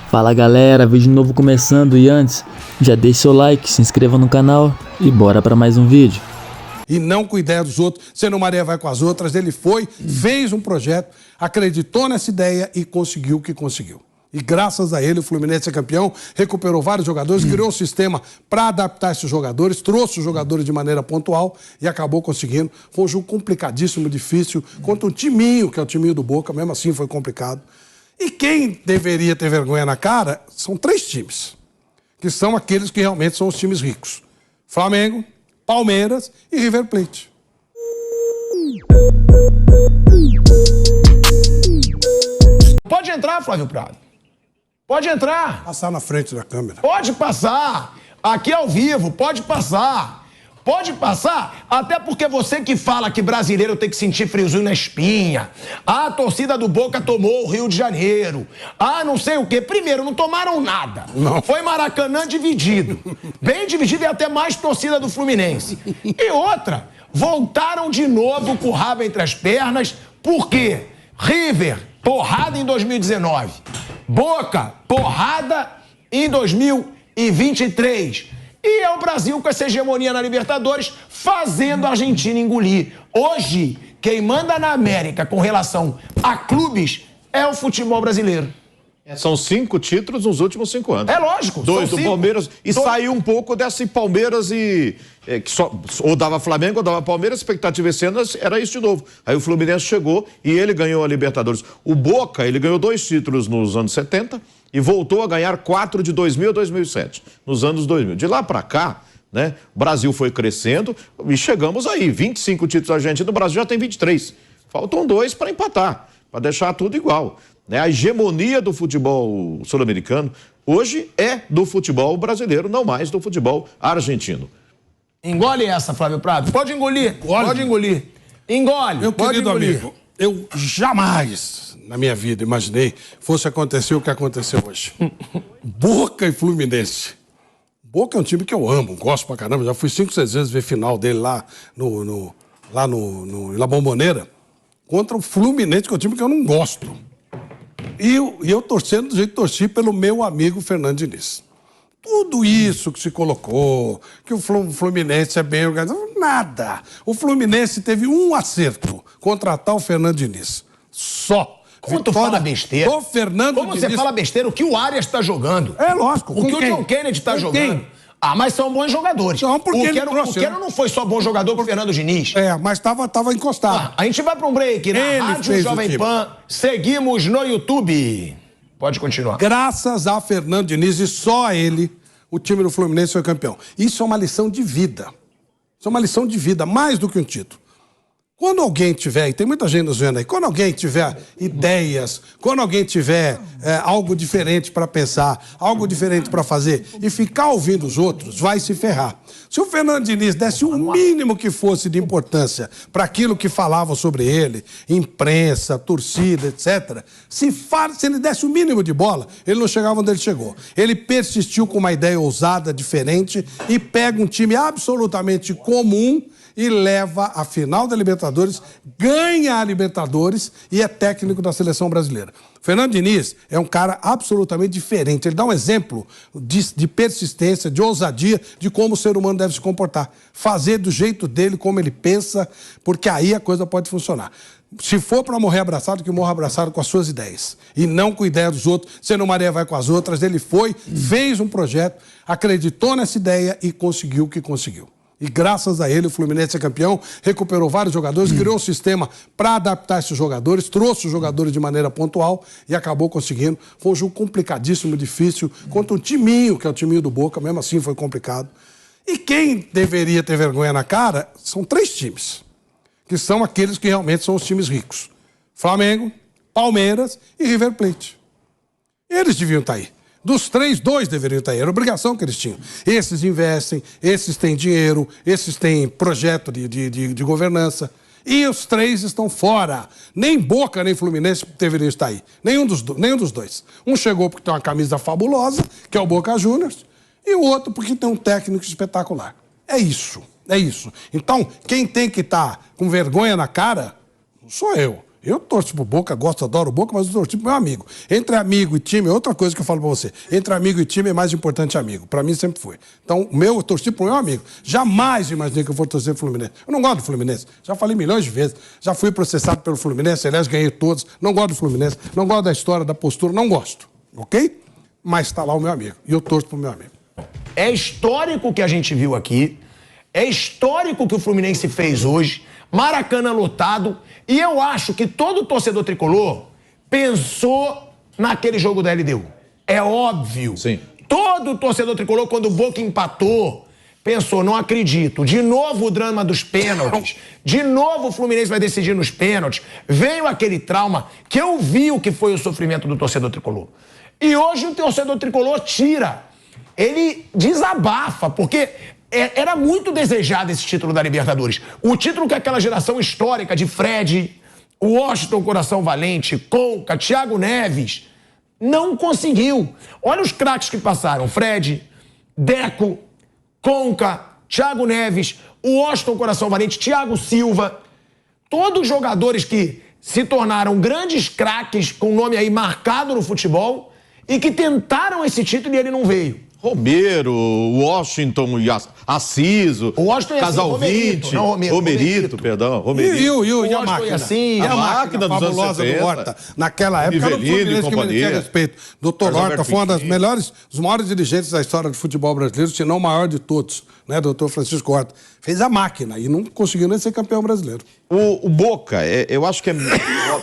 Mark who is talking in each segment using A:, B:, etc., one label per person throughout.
A: Fala galera, vídeo novo começando e antes, já deixa seu like, se inscreva no canal e bora para mais um vídeo.
B: E não com ideia dos outros, sendo Maria vai com as outras, ele foi, fez um projeto, acreditou nessa ideia e conseguiu o que conseguiu. E graças a ele o Fluminense é campeão, recuperou vários jogadores, criou um sistema para adaptar esses jogadores, trouxe os jogadores de maneira pontual e acabou conseguindo. Foi um jogo complicadíssimo, difícil, contra um timinho, que é o timinho do Boca, mesmo assim foi complicado. E quem deveria ter vergonha na cara são três times, que são aqueles que realmente são os times ricos. Flamengo, Palmeiras e River Plate.
C: Pode entrar, Flávio Prado. Pode entrar.
B: Passar na frente da câmera.
C: Pode passar. Aqui ao vivo, pode passar. Pode passar, até porque você que fala que brasileiro tem que sentir friozinho na espinha. A torcida do Boca tomou o Rio de Janeiro. Não sei o quê. Primeiro, não tomaram nada.
B: Não.
C: Foi Maracanã dividido. Bem dividido e até mais torcida do Fluminense. E outra, voltaram de novo com o rabo entre as pernas. Por quê? River, porrada em 2019. Boca, porrada em 2023. E é o Brasil com essa hegemonia na Libertadores, fazendo a Argentina engolir. Hoje, quem manda na América com relação a clubes é o futebol brasileiro.
D: São 5 títulos nos últimos 5 anos.
C: É lógico.
D: 2 do Palmeiras. E saiu um pouco desse Palmeiras que só ou dava Flamengo ou dava Palmeiras. A expectativa esse ano era isso de novo. Aí o Fluminense chegou e ele ganhou a Libertadores. O Boca, ele ganhou 2 títulos nos anos 70 e voltou a ganhar 4 de 2000 a 2007, nos anos 2000. De lá para cá, né, o Brasil foi crescendo e chegamos aí. 25 títulos argentinos, o Brasil já tem 23. Faltam 2 para empatar, para deixar tudo igual. A hegemonia do futebol sul-americano hoje é do futebol brasileiro, não mais do futebol argentino.
C: Engole essa, Flávio Prado. Pode engolir. Pode engolir. Engole.
B: Meu
C: pode
B: querido
C: engolir.
B: amigo, eu jamais na minha vida imaginei fosse acontecer o que aconteceu hoje. Boca e Fluminense. Boca é um time que eu amo, gosto pra caramba. Já fui 5, 6 vezes ver final dele lá na Bombonera. Contra o Fluminense, que é um time que eu não gosto. E eu torcendo do jeito que torci pelo meu amigo Fernando Diniz. Tudo isso que se colocou, que o Fluminense é bem organizado, nada. O Fluminense teve um acerto, contratar o Fernando Diniz. Só.
C: Como tu fala besteira?
B: O Fernando
C: Como
B: Diniz...
C: você fala besteira? O que o Arias está jogando.
B: É lógico.
C: O que o John Kennedy está jogando. Mas são bons jogadores.
B: Não, porque
C: o Quero não foi só bom jogador pro Fernando Diniz.
B: Mas tava encostado.
C: A gente vai para um break na Rádio Jovem Pan. Seguimos no YouTube. Pode continuar.
B: Graças a Fernando Diniz e só a ele, o time do Fluminense foi campeão. Isso é uma lição de vida. Isso é uma lição de vida, mais do que um título. Quando alguém tiver, e tem muita gente nos vendo aí, quando alguém tiver ideias, quando alguém tiver algo diferente para pensar, algo diferente para fazer e ficar ouvindo os outros, vai se ferrar. Se o Fernando Diniz desse o mínimo que fosse de importância para aquilo que falavam sobre ele, imprensa, torcida, etc., se ele desse o mínimo de bola, ele não chegava onde ele chegou. Ele persistiu com uma ideia ousada, diferente, e pega um time absolutamente comum e leva à final da Libertadores, ganha a Libertadores e é técnico da seleção brasileira. Fernando Diniz é um cara absolutamente diferente. Ele dá um exemplo de persistência, de ousadia, de como o ser humano deve se comportar. Fazer do jeito dele, como ele pensa, porque aí a coisa pode funcionar. Se for para morrer abraçado, que morra abraçado com as suas ideias. E não com a ideia dos outros, sendo Maria vai com as outras. Ele foi, fez um projeto, acreditou nessa ideia e conseguiu o que conseguiu. E graças a ele o Fluminense é campeão, recuperou vários jogadores, criou um sistema para adaptar esses jogadores, trouxe os jogadores de maneira pontual e acabou conseguindo. Foi um jogo complicadíssimo, difícil, contra um timinho, que é o timinho do Boca, mesmo assim foi complicado. E quem deveria ter vergonha na cara são 3 times, que são aqueles que realmente são os times ricos. Flamengo, Palmeiras e River Plate. Eles deviam estar aí. Dos 3, 2 deveriam estar aí. Era a obrigação que eles tinham. Esses investem, esses têm dinheiro, esses têm projeto de governança. E os 3 estão fora. Nem Boca, nem Fluminense deveriam estar aí. Nenhum dos dois. Um chegou porque tem uma camisa fabulosa, que é o Boca Juniors, e o outro porque tem um técnico espetacular. É isso. Então, quem tem que estar com vergonha na cara, não sou eu. Eu torço pro Boca, gosto, adoro o Boca, mas eu torço pro meu amigo. Entre amigo e time é outra coisa que eu falo pra você. Entre amigo e time é mais importante amigo. Pra mim sempre foi. Então, eu torci pro meu amigo. Jamais imaginei que eu fosse torcer pro Fluminense. Eu não gosto do Fluminense. Já falei milhões de vezes. Já fui processado pelo Fluminense, aliás, ganhei todos. Não gosto do Fluminense. Não gosto da história, da postura. Não gosto. Ok? Mas tá lá o meu amigo. E eu torço pro meu amigo.
C: É histórico o que a gente viu aqui. É histórico o que o Fluminense fez hoje. Maracanã lotado. E eu acho que todo torcedor tricolor pensou naquele jogo da LDU. É óbvio.
D: Sim.
C: Todo torcedor tricolor, quando o Boca empatou, pensou, não acredito. De novo o drama dos pênaltis. De novo o Fluminense vai decidir nos pênaltis. Veio aquele trauma que eu vi o que foi o sofrimento do torcedor tricolor. E hoje o torcedor tricolor tira. Ele desabafa, porque era muito desejado esse título da Libertadores. O título que aquela geração histórica de Fred, Washington Coração Valente, Conca, Thiago Neves, não conseguiu. Olha os craques que passaram. Fred, Deco, Conca, Thiago Neves, Washington Coração Valente, Thiago Silva. Todos jogadores que se tornaram grandes craques com nome aí marcado no futebol e que tentaram esse título e ele não veio.
D: Romero, Washington e Assiso, Casal 20, Romerito, perdão.
B: E a máquina?
C: Assim,
B: a máquina dos anos 70. Do Horta. Naquela época era o Fluminense que merecia respeito. Doutor Horta foi uma das melhores, os maiores dirigentes da história do futebol brasileiro, se não o maior de todos, né? Doutor Francisco Horta. Fez a máquina e não conseguiu nem ser campeão brasileiro.
D: O Boca, eu acho que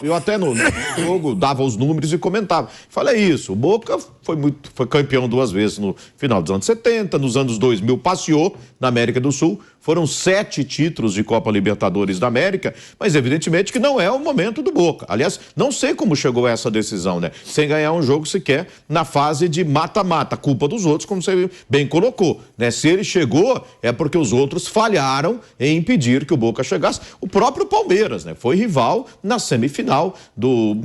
D: eu até no jogo dava os números e comentava. Falei isso, o Boca foi campeão 2 vezes no final dos anos 70, nos anos 2000 passeou na América do Sul, foram 7 títulos de Copa Libertadores da América, mas evidentemente que não é o momento do Boca. Aliás, não sei como chegou a essa decisão, né? Sem ganhar um jogo sequer na fase de mata-mata, culpa dos outros, como você bem colocou, né? Se ele chegou, é porque os outros falharam em impedir que o Boca chegasse. O próprio Palmeiras, né? Foi rival na semifinal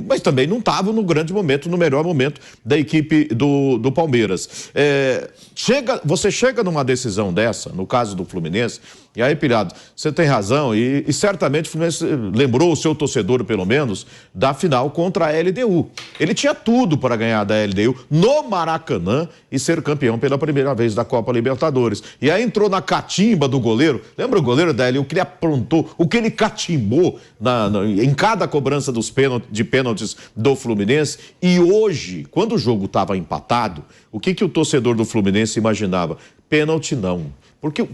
D: mas também não estava no grande momento, no melhor momento da equipe do Palmeiras. Você chega numa decisão dessa, no caso do Fluminense, e aí, Pilhado, você tem razão, e certamente o Fluminense lembrou o seu torcedor, pelo menos, da final contra a LDU. Ele tinha tudo para ganhar da LDU no Maracanã e ser campeão pela primeira vez da Copa Libertadores. E aí entrou na catimba do goleiro, lembra o goleiro da LDU, o que ele aprontou, o que ele catimbou em cada cobrança de pênaltis do Fluminense. E hoje, quando o jogo estava empatado, o que o torcedor do Fluminense imaginava? Pênalti não.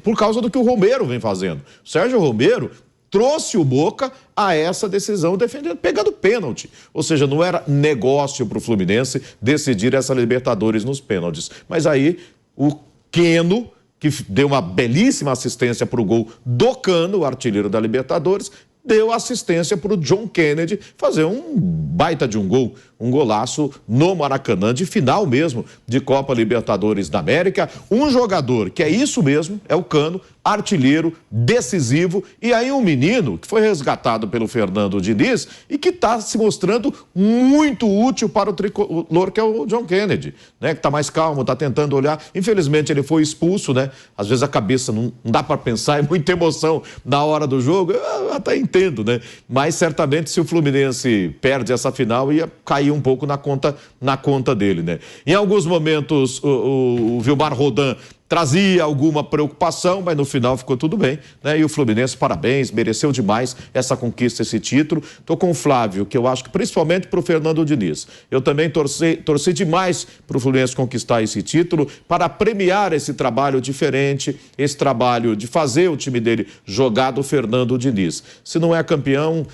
D: Por causa do que o Romero vem fazendo. O Sérgio Romero trouxe o Boca a essa decisão pegando pênalti. Ou seja, não era negócio para o Fluminense decidir essa Libertadores nos pênaltis. Mas aí o Keno, que deu uma belíssima assistência para o gol do Cano, o artilheiro da Libertadores, deu assistência para o John Kennedy fazer um baita de um gol, um golaço no Maracanã, de final mesmo, de Copa Libertadores da América. Um jogador que é isso mesmo, é o Cano, artilheiro, decisivo, e aí um menino que foi resgatado pelo Fernando Diniz e que está se mostrando muito útil para o tricolor, que é o John Kennedy, né? Que está mais calmo, está tentando olhar. Infelizmente ele foi expulso, né? Às vezes a cabeça não dá para pensar, é muita emoção na hora do jogo, eu até entendo, né? Mas certamente se o Fluminense perde essa final, ia cair um pouco na conta dele, né? Em alguns momentos o Vilmar Rodan trazia alguma preocupação, mas no final ficou tudo bem, né? E o Fluminense, parabéns, mereceu demais essa conquista, esse título. Tô com o Flávio, que eu acho que principalmente para o Fernando Diniz. Eu também torci demais para o Fluminense conquistar esse título, para premiar esse trabalho diferente, esse trabalho de fazer o time dele jogar do Fernando Diniz. Se não é campeão,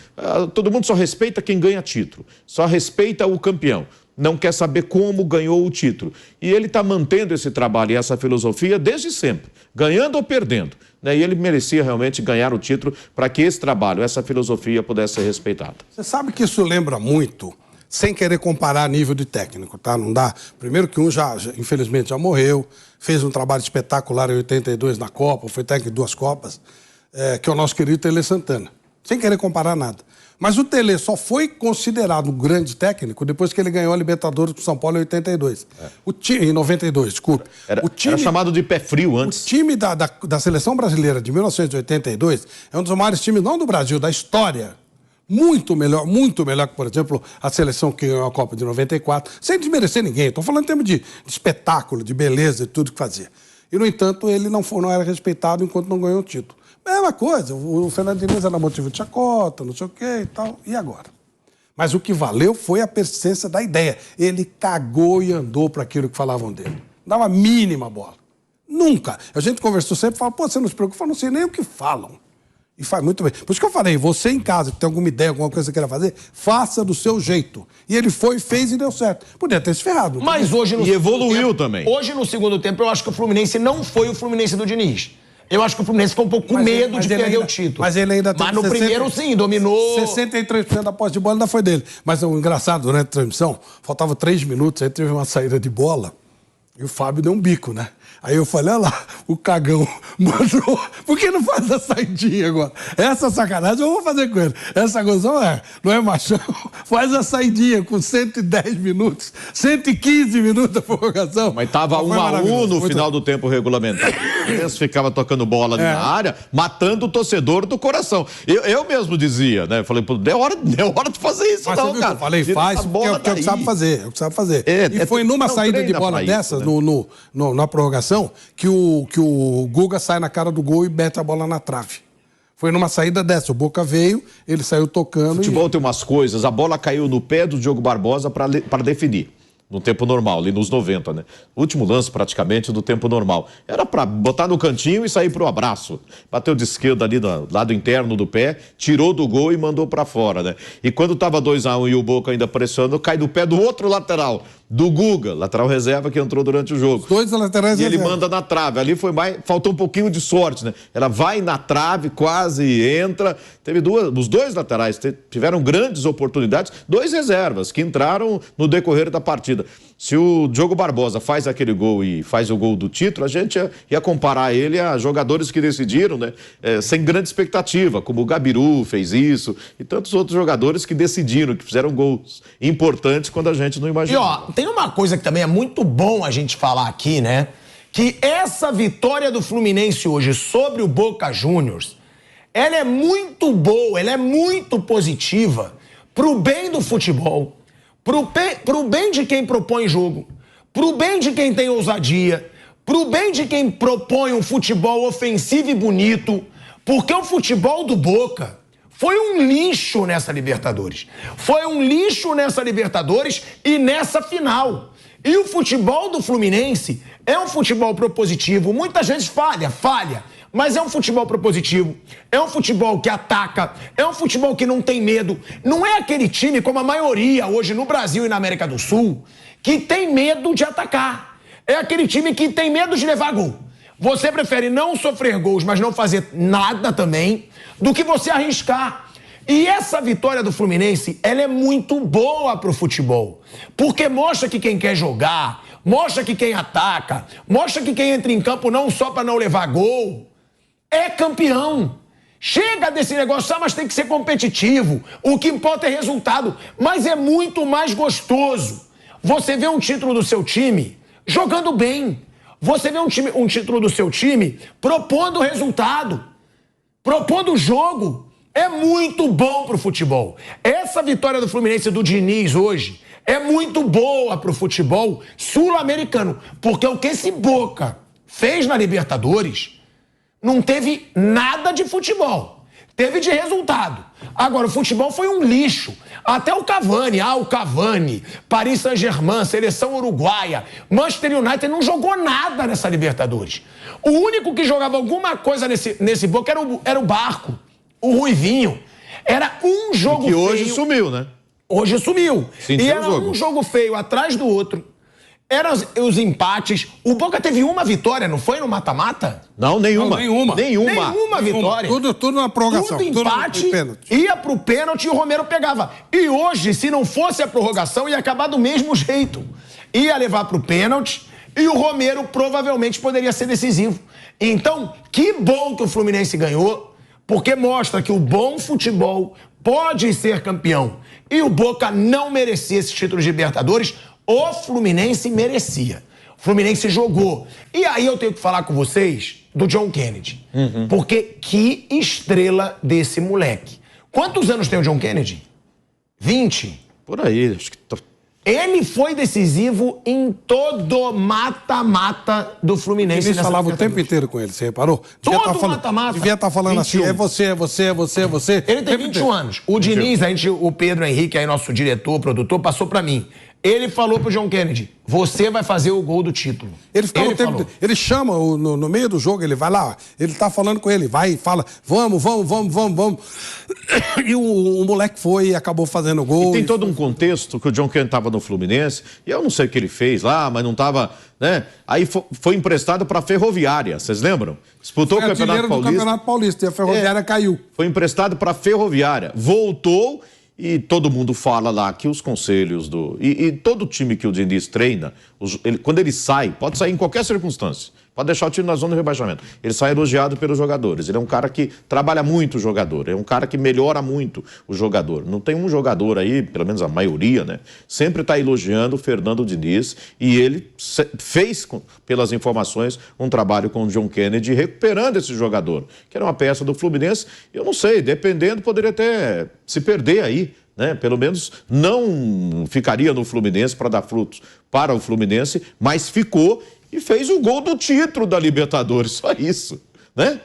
D: todo mundo só respeita quem ganha título, só respeita o campeão. Não quer saber como ganhou o título. E ele está mantendo esse trabalho e essa filosofia desde sempre, ganhando ou perdendo, né? E ele merecia realmente ganhar o título para que esse trabalho, essa filosofia pudesse ser respeitada.
B: Você sabe que isso lembra muito, sem querer comparar nível de técnico, tá? Não dá. Primeiro que infelizmente, já morreu, fez um trabalho espetacular em 82 na Copa, foi técnico de 2 Copas, que é o nosso querido Tele Santana. Sem querer comparar nada. Mas o Tele só foi considerado um grande técnico depois que ele ganhou a Libertadores com o São Paulo em 82. Em 92, desculpe.
D: Era chamado de pé frio antes.
B: O time da Seleção Brasileira de 1982 é um dos maiores times, não do Brasil, da história. muito melhor que, por exemplo, a seleção que ganhou a Copa de 94, sem desmerecer ninguém. Estou falando em termos de espetáculo, de beleza, de tudo que fazia. E, no entanto, ele não era respeitado enquanto não ganhou o título. Mesma coisa, o Fernando Diniz era motivo de chacota, não sei o quê e tal. E agora? Mas o que valeu foi a persistência da ideia. Ele cagou e andou para aquilo que falavam dele. Não dava a mínima bola. Nunca. A gente conversou sempre e falou, pô, você não se preocupa, eu não sei nem o que falam. E faz muito bem. Por isso que eu falei, você em casa, que tem alguma ideia, alguma coisa que queira fazer, faça do seu jeito. E ele foi, fez e deu certo. Podia ter se ferrado.
C: Mas hoje no
D: E evoluiu
C: tempo,
D: também.
C: Hoje, no segundo tempo, eu acho que o Fluminense não foi o Fluminense do Diniz. Eu acho que o Fluminense ficou um pouco com medo de perder o título.
B: Mas ele ainda tem
C: no primeiro, sim, dominou.
B: 63% da posse de bola ainda foi dele. Mas o engraçado, durante a transmissão, faltava 3 minutos, aí teve uma saída de bola e o Fábio deu um bico, né? Aí eu falei, olha lá, o cagão mandou. Por que não faz a saidinha agora? Essa sacanagem eu vou fazer com ele. Essa coisa não é machão. Faz a saidinha com 110 minutos, 115 minutos da prorrogação.
D: Mas tava 1-1 no final do tempo regulamentar. Eles ficavam tocando bola na área, matando o torcedor do coração. Eu mesmo dizia, né? Eu falei, pô, deu hora de fazer isso.
B: Mas
D: não, cara.
B: Eu falei, faz, porque é o que sabe fazer. É o que sabe fazer. E foi numa saída de bola dessa, né? Na prorrogação, que o Guga sai na cara do gol e mete a bola na trave. Foi numa saída dessa. O Boca veio, ele saiu tocando. O
D: futebol tem umas coisas. A bola caiu no pé do Diogo Barbosa para definir. No tempo normal, ali nos 90, né? Último lance, praticamente, do tempo normal. Era para botar no cantinho e sair pro abraço. Bateu de esquerda ali no lado interno do pé, tirou do gol e mandou para fora, né? E quando tava 2-1 e o Boca ainda pressionando, cai do pé do outro lateral, do Guga, lateral reserva que entrou durante o jogo.
B: Os dois laterais
D: E ele manda na trave. Ali foi mais... Faltou um pouquinho de sorte, né? Ela vai na trave, quase entra. Teve os dois laterais tiveram grandes oportunidades, 2 reservas que entraram no decorrer da partida. Se o Diogo Barbosa faz aquele gol e faz o gol do título, a gente ia comparar ele a jogadores que decidiram, né? Sem grande expectativa, como o Gabiru fez isso e tantos outros jogadores que decidiram, que fizeram gols importantes quando a gente não imaginou.
C: E ó, tem uma coisa que também é muito bom a gente falar aqui, né? Que essa vitória do Fluminense hoje sobre o Boca Juniors, ela é muito boa, ela é muito positiva pro bem do futebol, pro bem de quem propõe jogo, pro bem de quem tem ousadia, pro bem de quem propõe um futebol ofensivo e bonito, porque o futebol do Boca foi um lixo nessa Libertadores. Foi um lixo nessa Libertadores e nessa final. E o futebol do Fluminense é um futebol propositivo. Muitas vezes falha. Mas é um futebol propositivo, é um futebol que ataca, é um futebol que não tem medo. Não é aquele time, como a maioria hoje no Brasil e na América do Sul, que tem medo de atacar. É aquele time que tem medo de levar gol. Você prefere não sofrer gols, mas não fazer nada também, do que você arriscar. E essa vitória do Fluminense, ela é muito boa pro futebol. Porque mostra que quem quer jogar, mostra que quem ataca, mostra que quem entra em campo não só para não levar gol, é campeão. Chega desse negócio, mas tem que ser competitivo. O que importa é resultado. Mas é muito mais gostoso você vê um título do seu time jogando bem. Você vê um título do seu time propondo resultado, propondo jogo. É muito bom pro futebol. Essa vitória do Fluminense do Diniz hoje é muito boa pro futebol sul-americano. Porque o que esse Boca fez na Libertadores não teve nada de futebol. Teve de resultado. Agora, o futebol foi um lixo. Até o Cavani, Paris Saint-Germain, seleção uruguaia, Manchester United não jogou nada nessa Libertadores. O único que jogava alguma coisa nesse Boca era o Barco, o Ruivinho. Era um jogo feio.
D: Que hoje sumiu, né?
C: Hoje sumiu.
D: Sentiu
C: e era
D: o jogo.
C: Um jogo feio atrás do outro. Eram os empates. O Boca teve uma vitória, não foi no mata-mata?
D: Não, nenhuma.
C: Nenhuma vitória.
B: Tudo na prorrogação.
C: Tudo empate, ia pro pênalti e o Romero pegava. E hoje, se não fosse a prorrogação, ia acabar do mesmo jeito. Ia levar pro pênalti e o Romero provavelmente poderia ser decisivo. Então, que bom que o Fluminense ganhou, porque mostra que o bom futebol pode ser campeão. E o Boca não merecia esse título de Libertadores. O Fluminense merecia. O Fluminense jogou. E aí eu tenho que falar com vocês do John Kennedy. Porque que estrela desse moleque. Quantos anos tem o John Kennedy? 20?
D: Por aí, acho que...
C: Ele foi decisivo em todo mata-mata do Fluminense.
B: Ele falava o tempo inteiro com ele, você reparou?
C: Todo mata-mata.
B: Devia estar falando 21. Assim, é você.
C: Ele tem 21 anos. O Diniz, o Pedro Henrique, aí nosso diretor, produtor, passou pra mim. Ele falou pro John Kennedy, você vai fazer o gol do título.
B: Ele chama no meio do jogo, ele vai lá, ele tá falando com ele, vai e fala, vamos. E o moleque foi e acabou fazendo o gol.
D: E tem todo um contexto que o John Kennedy tava no Fluminense, e eu não sei o que ele fez lá, mas não tava, né? Aí foi emprestado pra Ferroviária, vocês lembram? Disputou o Campeonato Paulista.
B: E a Ferroviária caiu.
D: Foi emprestado pra Ferroviária, voltou. E todo mundo fala lá que os conselhos e todo time que o Diniz treina, quando ele sai, pode sair em qualquer circunstância, pode deixar o time na zona de rebaixamento, ele sai elogiado pelos jogadores. Ele é um cara que trabalha muito o jogador, é um cara que melhora muito o jogador. Não tem um jogador aí, pelo menos a maioria, né? Sempre está elogiando o Fernando Diniz, e ele fez, pelas informações, um trabalho com o John Kennedy recuperando esse jogador, que era uma peça do Fluminense. Eu não sei, dependendo, poderia até se perder aí, né? Pelo menos não ficaria no Fluminense para dar frutos para o Fluminense, mas ficou e fez o gol do título da Libertadores, só isso, né?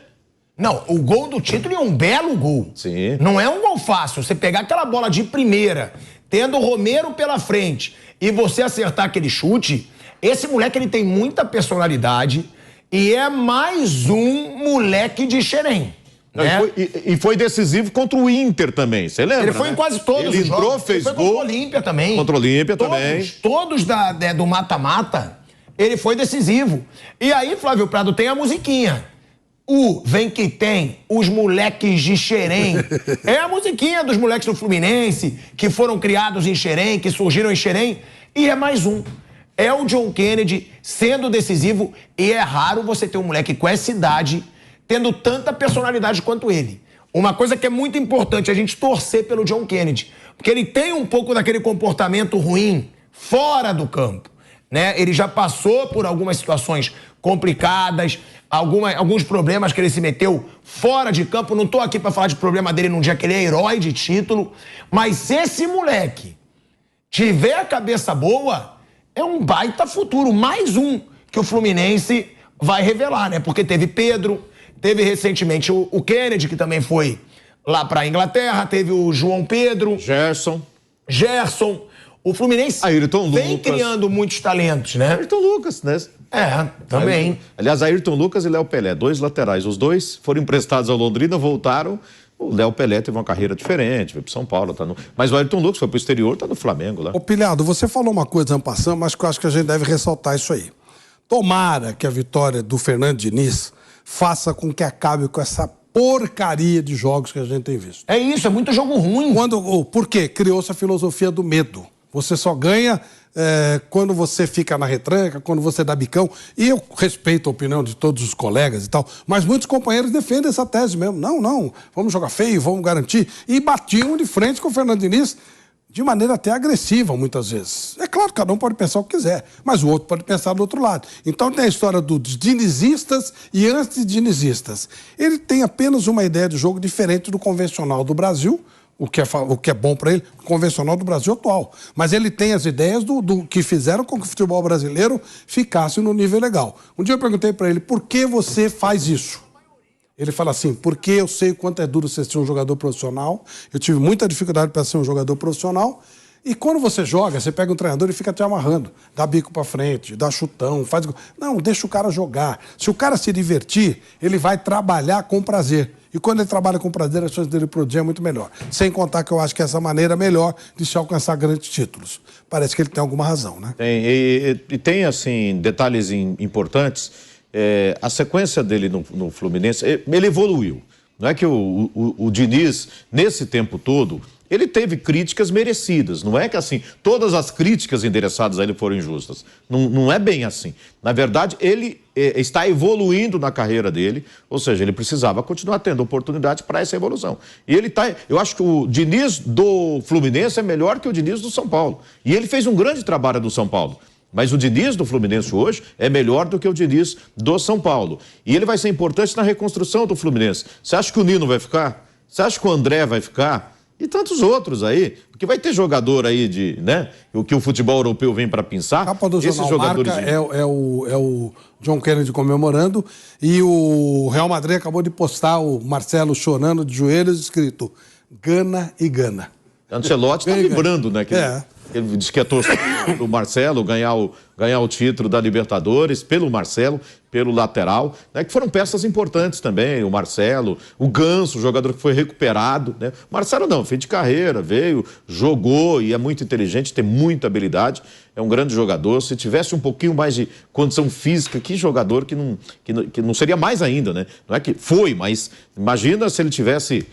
C: Não, o gol do título é um belo gol.
D: Sim.
C: Não é um gol fácil. Você pegar aquela bola de primeira, tendo o Romero pela frente, e você acertar aquele chute, esse moleque ele tem muita personalidade e é mais um moleque de Xerém. Né?
D: E foi decisivo contra o Inter também, você lembra?
C: Ele foi em quase todos os jogos.
D: Ele entrou, fez
C: gol.
D: Contra o
C: Olímpia também.
D: Contra o Olímpia também.
C: Todos do mata-mata, ele foi decisivo. E aí, Flávio Prado, tem a musiquinha. Vem que tem, os moleques de Xerém. É a musiquinha dos moleques do Fluminense, que foram criados em Xerém, que surgiram em Xerém. E é mais um. É o John Kennedy sendo decisivo. E é raro você ter um moleque com essa idade tendo tanta personalidade quanto ele. Uma coisa que é muito importante, a gente torcer pelo John Kennedy. Porque ele tem um pouco daquele comportamento ruim fora do campo, né? Ele já passou por algumas situações complicadas, alguns problemas que ele se meteu fora de campo. Não tô aqui para falar de problema dele num dia que ele é herói de título, mas se esse moleque tiver a cabeça boa, é um baita futuro. Mais um que o Fluminense vai revelar, né? Porque teve Pedro, teve recentemente o Kennedy, que também foi lá pra Inglaterra, teve o João Pedro. Gerson. O Fluminense vem criando muitos talentos, né?
D: Ayrton Lucas, né?
C: Também.
D: Aliás, Ayrton Lucas e Léo Pelé, 2 laterais. Os dois foram emprestados ao Londrina, voltaram. O Léo Pelé teve uma carreira diferente, foi pro São Paulo, mas o Ayrton Lucas foi pro exterior, tá no Flamengo lá.
B: Ô Pilhado, você falou uma coisa en passant, mas que eu acho que a gente deve ressaltar isso aí. Tomara que a vitória do Fernando Diniz faça com que acabe com essa porcaria de jogos que a gente tem visto.
C: É isso, é muito jogo ruim.
B: Por quê? Criou-se a filosofia do medo. Você só ganha quando você fica na retranca, quando você dá bicão. E eu respeito a opinião de todos os colegas e tal, mas muitos companheiros defendem essa tese mesmo. Não, vamos jogar feio, vamos garantir. E batiam de frente com o Fernando Diniz de maneira até agressiva, muitas vezes. É claro, cada um pode pensar o que quiser, mas o outro pode pensar do outro lado. Então tem a história dos dinizistas e antidinizistas. Ele tem apenas uma ideia de jogo diferente do convencional do Brasil, o que é bom para ele, o convencional do Brasil atual. Mas ele tem as ideias do que fizeram com que o futebol brasileiro ficasse no nível legal. Um dia eu perguntei para ele, por que você faz isso? Ele fala assim, porque eu sei o quanto é duro você ser um jogador profissional, eu tive muita dificuldade para ser um jogador profissional, e quando você joga, você pega um treinador e fica te amarrando, dá bico para frente, dá chutão, faz... Não, deixa o cara jogar. Se o cara se divertir, ele vai trabalhar com prazer. E quando ele trabalha com prazer, a chance dele produzir é muito melhor. Sem contar que eu acho que essa maneira é melhor de se alcançar grandes títulos. Parece que ele tem alguma razão, né?
D: Tem, e tem, assim, detalhes importantes. A sequência dele no Fluminense, ele evoluiu. Não é que o Diniz, nesse tempo todo, ele teve críticas merecidas. Não é que, assim, todas as críticas endereçadas a ele foram injustas. Não é bem assim. Na verdade, ele está evoluindo na carreira dele, ou seja, ele precisava continuar tendo oportunidade para essa evolução. E ele está... Eu acho que o Diniz do Fluminense é melhor que o Diniz do São Paulo. E ele fez um grande trabalho do São Paulo. Mas o Diniz do Fluminense hoje é melhor do que o Diniz do São Paulo. E ele vai ser importante na reconstrução do Fluminense. Você acha que o Nino vai ficar? Você acha que o André vai ficar? E tantos outros aí, porque vai ter jogador aí né? O que o futebol europeu vem para pensar.
B: A capa do jornal Marca é o John Kennedy comemorando, e o Real Madrid acabou de postar o Marcelo chorando de joelhos, escrito Gana e Gana.
D: Ancelotti está vibrando, né? Ele disse que é torcedor do Marcelo ganhar o título da Libertadores pelo Marcelo, pelo lateral, né, que foram peças importantes também, o Marcelo, o Ganso, o jogador que foi recuperado, né? Marcelo não, fez de carreira, veio, jogou e é muito inteligente, tem muita habilidade, é um grande jogador. Se tivesse um pouquinho mais de condição física, que jogador que não seria mais ainda, né? Não é que foi, mas imagina se ele tivesse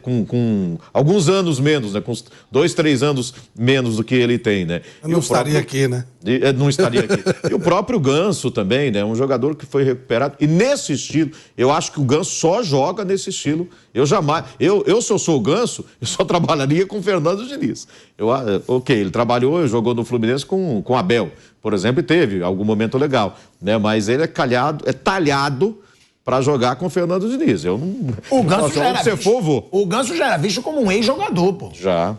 D: com alguns anos menos, né? Com 2, 3 anos menos do que ele tem, né?
B: Eu não estaria aqui, né?
D: Não estaria aqui. E o próprio Ganso também, né? Um jogador que foi recuperado. E nesse estilo, eu acho que o Ganso só joga nesse estilo. Se eu sou o Ganso, eu só trabalharia com o Fernando Diniz. Ele trabalhou, jogou no Fluminense com o Abel, por exemplo, e teve algum momento legal, né? Mas ele é talhado para jogar com o Fernando Diniz.
C: O Ganso já era visto como um ex-jogador, pô.
D: Já.